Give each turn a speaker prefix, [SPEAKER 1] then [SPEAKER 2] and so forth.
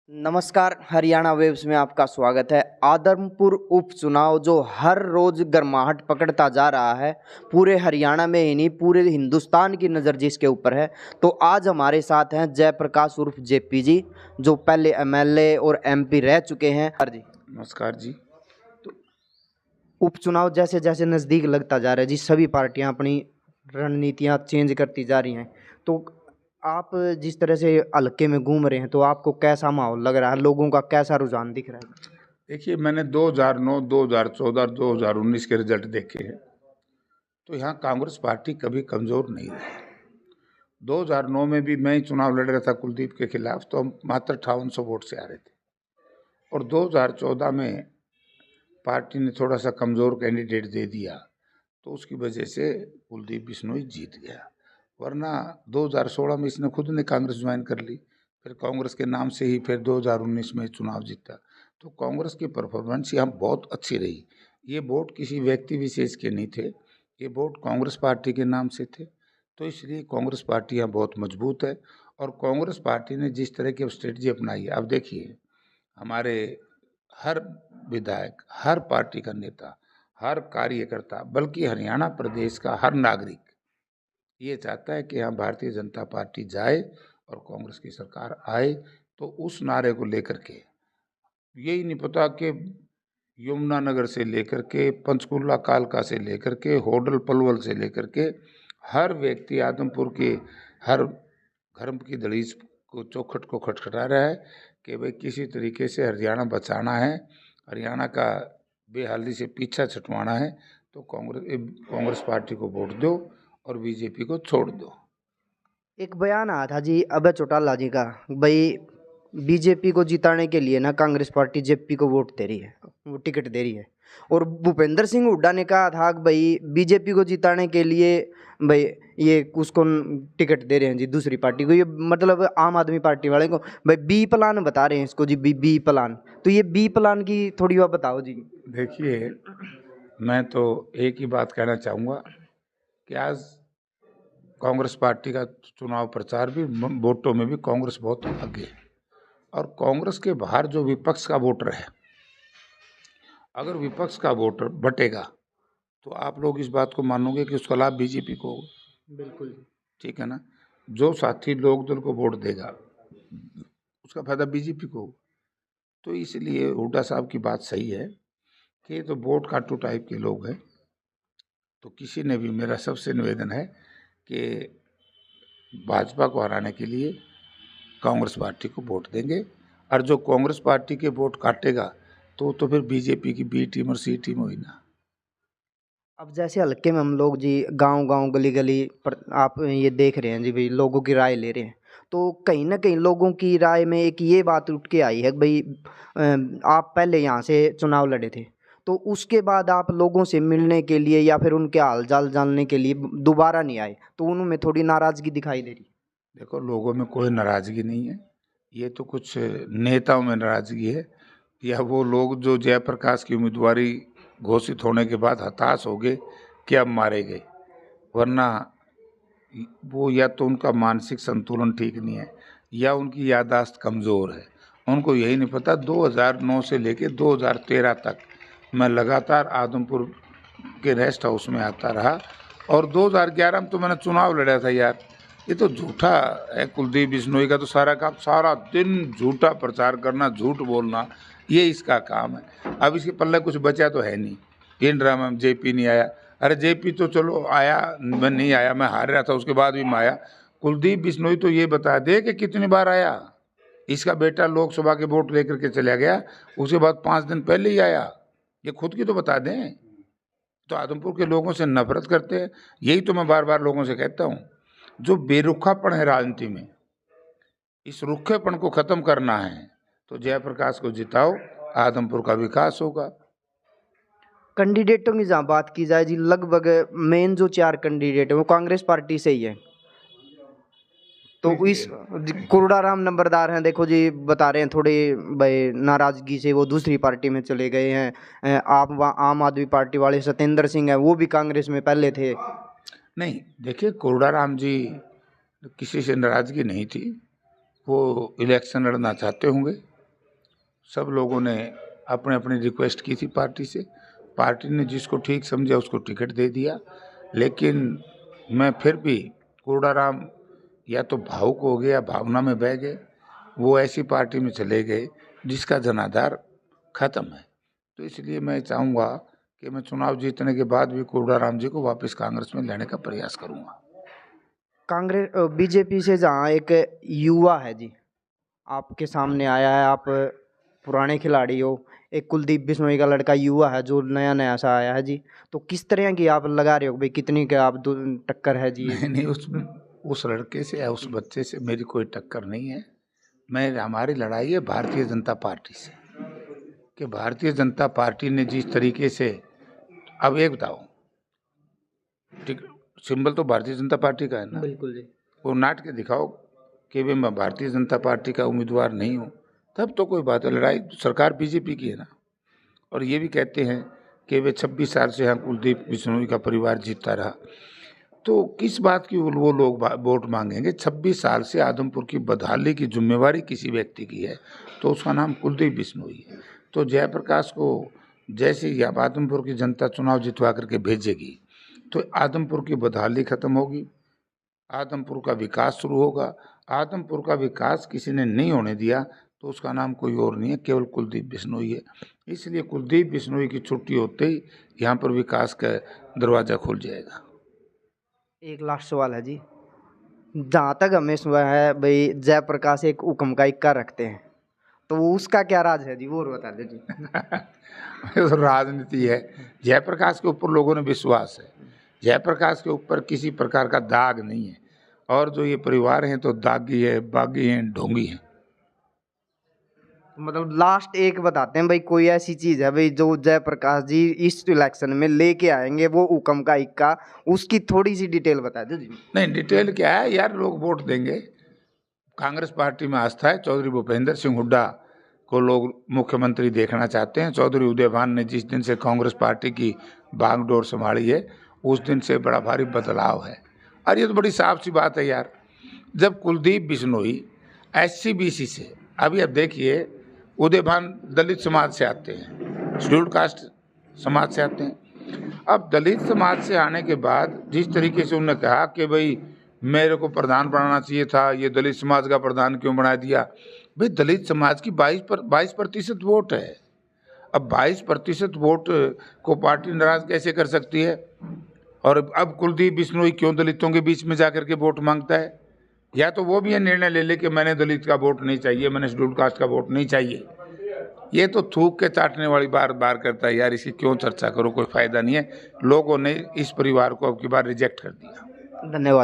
[SPEAKER 1] नमस्कार, हरियाणा वेव्स में आपका स्वागत है। आदमपुर उपचुनाव जो हर रोज गर्माहट पकड़ता जा रहा है, पूरे हरियाणा में ही नहीं पूरे हिंदुस्तान की नज़र जिसके ऊपर है। तो आज हमारे साथ हैं जयप्रकाश उर्फ जेपी जी, जो पहले एमएलए और एमपी रह चुके हैं। जी
[SPEAKER 2] नमस्कार जी।
[SPEAKER 1] उपचुनाव जैसे जैसे नज़दीक लगता जा रहा है जी, सभी पार्टियां अपनी रणनीतियां चेंज करती जा रही हैं। तो आप जिस तरह से हल्के में घूम रहे हैं, तो आपको कैसा माहौल लग रहा है, लोगों का कैसा रुझान दिख रहा है?
[SPEAKER 2] देखिए, मैंने 2009, 2014, 2019 के रिजल्ट देखे हैं, तो यहाँ कांग्रेस पार्टी कभी कमज़ोर नहीं रही। 2009 में भी मैं ही चुनाव लड़ रहा था कुलदीप के खिलाफ, तो हम मात्र 5800 वोट से आ रहे थे। और 2014 में पार्टी ने थोड़ा सा कमज़ोर कैंडिडेट दे दिया, तो उसकी वजह से कुलदीप बिश्नोई जीत गया। वरना 2016 में इसने खुद ने कांग्रेस ज्वाइन कर ली, फिर कांग्रेस के नाम से ही फिर 2019 में चुनाव जीता। तो कांग्रेस की परफॉर्मेंस यहाँ बहुत अच्छी रही। ये वोट किसी व्यक्ति विशेष के नहीं थे, ये वोट कांग्रेस पार्टी के नाम से थे। तो इसलिए कांग्रेस पार्टी यहाँ बहुत मजबूत है। और कांग्रेस पार्टी ने जिस तरह की अब स्ट्रेटजी अपनाई है, अब देखिए हमारे हर विधायक, हर पार्टी का नेता, हर कार्यकर्ता, बल्कि हरियाणा प्रदेश का हर नागरिक ये चाहता है कि यहाँ भारतीय जनता पार्टी जाए और कांग्रेस की सरकार आए। तो उस नारे को लेकर के यही नहीं पता कि यमुनानगर से लेकर के पंचकुला कालका से लेकर के होडल पलवल से लेकर के हर व्यक्ति आदमपुर के हर घर की दहलीज को चौखट को खटखटा रहा है कि भाई किसी तरीके से हरियाणा बचाना है, हरियाणा का बेहाली से पीछा छुटवाना है। तो कांग्रेस पार्टी को वोट दो और बीजेपी को छोड़ दो।
[SPEAKER 1] एक बयान आया था जी अभय चौटाला जी का, भाई बीजेपी को जिताने के लिए ना कांग्रेस पार्टी जेपी को वोट दे रही है, वो टिकट दे रही है। और भूपेंद्र सिंह हुड्डा ने कहा था कि भाई बीजेपी को जिताने के लिए भाई ये उसको टिकट दे रहे हैं जी दूसरी पार्टी को, ये मतलब आम आदमी पार्टी वाले को भाई बी प्लान बता रहे हैं इसको जी, बी प्लान। तो ये बी प्लान की थोड़ी बात बताओ जी।
[SPEAKER 2] देखिए, मैं तो एक ही बात कहना चाहूँगा कि आज कांग्रेस पार्टी का चुनाव प्रचार भी वोटों में भी कांग्रेस बहुत आगे है। और कांग्रेस के बाहर जो विपक्ष का वोटर है, अगर विपक्ष का वोटर बटेगा तो आप लोग इस बात को मानोगे कि उसका लाभ बीजेपी को होगा।
[SPEAKER 1] बिल्कुल
[SPEAKER 2] ठीक है ना। जो साथी लोकदल को वोट देगा उसका फायदा बीजेपी को होगा। तो इसलिए हुड्डा साहब की बात सही है कि ये तो वोट काटू टाइप के लोग हैं। तो किसी ने भी, मेरा सबसे निवेदन है कि भाजपा को हराने के लिए कांग्रेस पार्टी को वोट देंगे। और जो कांग्रेस पार्टी के वोट काटेगा तो फिर बीजेपी की बी टीम और सी टीम हुई ना।
[SPEAKER 1] अब जैसे हल्के में हम लोग जी गांव गांव गली गली पर आप ये देख रहे हैं जी, भाई लोगों की राय ले रहे हैं। तो कहीं ना कहीं लोगों की राय में एक ये बात उठ के आई है कि भाई आप पहले यहाँ से चुनाव लड़े थे, तो उसके बाद आप लोगों से मिलने के लिए या फिर उनके हाल चाल जानने के लिए दोबारा नहीं आए, तो उनमें थोड़ी नाराज़गी दिखाई दे रही।
[SPEAKER 2] देखो, लोगों में कोई नाराज़गी नहीं है, ये तो कुछ नेताओं में नाराज़गी है, या वो लोग जो जयप्रकाश की उम्मीदवारी घोषित होने के बाद हताश हो गए कि अब मारे गए। वरना वो या तो उनका मानसिक संतुलन ठीक नहीं है या उनकी याददाश्त कमज़ोर है। उनको यही नहीं पता 2009 से लेके 2013 तक मैं लगातार आदमपुर के रेस्ट हाउस में आता रहा। और 2011 में तो मैंने चुनाव लड़ा था यार। ये तो झूठा है कुलदीप बिश्नोई का तो सारा काम, सारा दिन झूठा प्रचार करना, झूठ बोलना, ये इसका काम है। अब इसके पल्ले कुछ बचा तो है नहीं। इन ड्रामा में जेपी नहीं आया, अरे जेपी तो चलो आया, मैं नहीं आया, मैं हार रहा था उसके बाद भी मैं आया। कुलदीप बिश्नोई तो ये बता दे कि कितनी बार आया। इसका बेटा लोकसभा के वोट लेकर के चला गया, उसके बाद 5 दिन पहले ही आया। ये खुद की तो बता दें। तो आदमपुर के लोगों से नफरत करते हैं। यही तो मैं बार बार लोगों से कहता हूँ, जो बेरुखापन है राजनीति में, इस रुखेपन को खत्म करना है तो जयप्रकाश को जिताओ, आदमपुर का विकास होगा।
[SPEAKER 1] कैंडिडेटों की जहाँ बात की जाए जी, लगभग मेन जो 4 कैंडिडेट है वो कांग्रेस पार्टी से ही है। तो इस कुरड़ाराम नंबरदार हैं, देखो जी बता रहे हैं थोड़े भाई नाराजगी से वो दूसरी पार्टी में चले गए हैं। आप आम आदमी पार्टी वाले सत्येंद्र सिंह हैं, वो भी कांग्रेस में पहले थे।
[SPEAKER 2] नहीं, देखिए कुरड़ाराम जी किसी से नाराजगी नहीं थी, वो इलेक्शन लड़ना चाहते होंगे सब लोगों ने अपने अपनी रिक्वेस्ट की थी पार्टी से, पार्टी ने जिसको ठीक समझा उसको टिकट दे दिया। लेकिन मैं फिर भी कोडाराम या तो भावुक हो गए या भावना में बह गए, वो ऐसी पार्टी में चले गए जिसका जनाधार खत्म है। तो इसलिए मैं चाहूँगा कि मैं चुनाव जीतने के बाद भी कोडाराम जी को वापस कांग्रेस में लेने का प्रयास करूँगा।
[SPEAKER 1] कांग्रेस बीजेपी से जहाँ एक युवा है जी आपके सामने आया है, आप पुराने खिलाड़ी हो, एक कुलदीप बिश्नोई का लड़का युवा है जो नया नया सा आया है जी, तो किस तरह की आप लगा रहे हो भाई, कितनी के आप टक्कर है जी?
[SPEAKER 2] नहीं, उस लड़के से या उस बच्चे से मेरी कोई टक्कर नहीं है। हमारी लड़ाई है भारतीय जनता पार्टी से, कि भारतीय जनता पार्टी ने जिस तरीके से, अब एक बताओ, ठीक, सिंबल तो भारतीय जनता पार्टी का है ना,
[SPEAKER 1] बिल्कुल जी।
[SPEAKER 2] वो नाट के दिखाओ कि भाई मैं भारतीय जनता पार्टी का उम्मीदवार नहीं हूँ, तब तो कोई बात है। लड़ाई सरकार बीजेपी की है ना। और ये भी कहते हैं कि वे 26 साल से यहाँ कुलदीप बिश्नोई का परिवार जीतता रहा, तो किस बात की वो लोग वोट मांगेंगे? 26 साल से आदमपुर की बदहाली की जिम्मेवारी किसी व्यक्ति की है तो उसका नाम कुलदीप बिश्नोई है। तो जयप्रकाश को जैसे ही अब आदमपुर की जनता चुनाव जितवा करके भेजेगी तो आदमपुर की बदहाली खत्म होगी, आदमपुर का विकास शुरू होगा। आदमपुर का विकास किसी ने नहीं होने दिया तो उसका नाम कोई और नहीं है, केवल कुलदीप बिश्नोई है। इसलिए कुलदीप बिश्नोई की छुट्टी होते ही यहाँ पर विकास का दरवाज़ा खुल जाएगा।
[SPEAKER 1] एक लास्ट सवाल है जी, जहाँ तक हमें सुना है भाई जयप्रकाश एक हुक्म का इक्का रखते हैं, तो उसका क्या राज है जी, वो बता दे जी।
[SPEAKER 2] तो राजनीति है, जयप्रकाश के ऊपर लोगों ने विश्वास है, जयप्रकाश के ऊपर किसी प्रकार का दाग नहीं है। और जो ये परिवार हैं तो दागी है, बागी हैं, ढोंगी हैं।
[SPEAKER 1] मतलब लास्ट एक बताते हैं भाई, कोई ऐसी चीज है भाई जो जयप्रकाश जी इस इलेक्शन में लेके आएंगे, वो हुक्म का इक्का, उसकी थोड़ी सी डिटेल बता दो जी।
[SPEAKER 2] नहीं, डिटेल क्या है यार, लोग वोट देंगे। कांग्रेस पार्टी में आस्था है, चौधरी भूपेंद्र सिंह हुड्डा को लोग मुख्यमंत्री देखना चाहते हैं। चौधरी उदयभान ने जिस दिन से कांग्रेस पार्टी की बागडोर संभाली है उस दिन से बड़ा भारी बदलाव है। और ये तो बड़ी साफ सी बात है यार, जब कुलदीप बिश्नोई SC/BC से, अभी अब देखिए उदयभान दलित समाज से आते हैं, शेड्यूल्ड कास्ट समाज से आते हैं। अब दलित समाज से आने के बाद जिस तरीके से उन्होंने कहा कि भाई मेरे को प्रधान बनाना चाहिए था, ये दलित समाज का प्रधान क्यों बना दिया? भाई दलित समाज की 22% वोट है। अब 22% वोट को पार्टी नाराज कैसे कर सकती है? और अब कुलदीप बिश्नोई क्यों दलितों के बीच में जाकर के वोट मांगता है? या तो वो भी ये निर्णय ले ले कि मैंने दलित का वोट नहीं चाहिए, मैंने शेड्यूल्ड कास्ट का वोट नहीं चाहिए। ये तो थूक के चाटने वाली बार करता है यार, इसकी क्यों चर्चा करो, कोई फायदा नहीं है। लोगों ने इस परिवार को अब की बार रिजेक्ट कर दिया।
[SPEAKER 1] धन्यवाद।